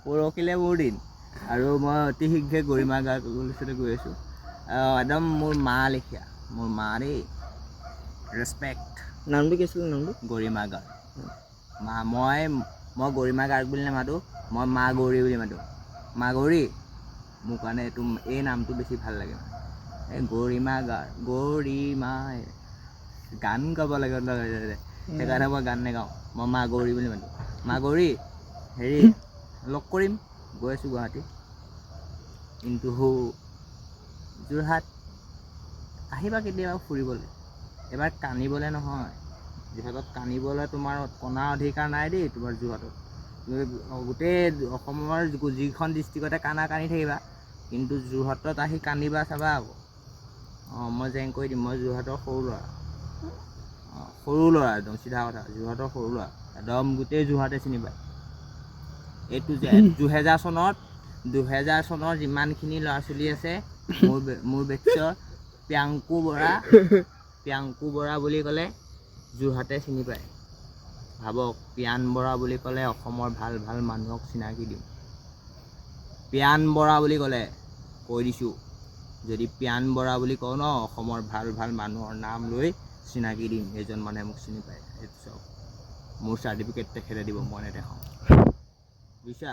পৰহিলে মোৰ দিন আৰু মই অতি শীঘ্ৰে গৰিমা গাৰ্লছতে গৈ আছোঁ। একদম মোৰ মা লেখীয়া, মোৰ মা দেই, ৰেচপেক্ট। নামটো কি আছিল নামটো? গৰিমা গাৰ্গ। মা মই গৰিমা গাৰ্গ বুলি নামাতোঁ, মই মা গৌৰী বুলি মাতোঁ। মা গৌৰী, মোৰ কাৰণে এই নামটো বেছি ভাল লাগে মানে। এই গৰিমা গাৰ্গ, গৰিমা গান গাব লাগে সেইকাৰণে মই গান নাগাওঁ, মই মা গৌৰী বুলি মাতোঁ। মা গৌৰী হেৰি লগ কৰিম, গৈ আছোঁ গুৱাহাটী কিন্তু যোৰহাট আহিবা কেতিয়াবা ফুৰিবলৈ। এবাৰ কান্দিবলৈ নহয়, যোৰহাটত কান্দিবলৈ তোমাৰ কণা অধিকাৰ নাই দেই। তোমাৰ যোৰহাটত গোটেই অসমৰ যিখন ডিষ্ট্ৰিক্টতে কান্দি থাকিবা, কিন্তু যোৰহাটত আহি কান্দিবা চাবা আকৌ। মই জেং কৰি দিম, মই যোৰহাটৰ সৰু ল'ৰা। সৰু ল'ৰা একদম চিধা কথা, যোৰহাটৰ সৰু ল'ৰা একদম গোটেই যোৰহাটে চিনি পায়। এইটো যে 2000 চনৰ যিমানখিনি ল'ৰা ছোৱালী আছে মোৰ বেটছৰ, প্ৰিয়াংকু বৰা বুলি ক'লে যোৰহাটে চিনি পায়। ভাবক, পিয়ান বৰা বুলি ক'লে অসমৰ ভাল ভাল মানুহক চিনাকি দিওঁ। পিয়ান বৰা বুলি ক'লে কৈ দিছোঁ, যদি পিয়ান বৰা বুলি কওঁ ন, অসমৰ ভাল ভাল মানুহৰ নাম লৈ চিনাকি দিম। এইজন মানুহে মোক চিনি পায়, সেইটো চাওক। মোৰ চাৰ্টিফিকেট তেখেতে দিব, মই নেদেখাওঁ, বুজিছা?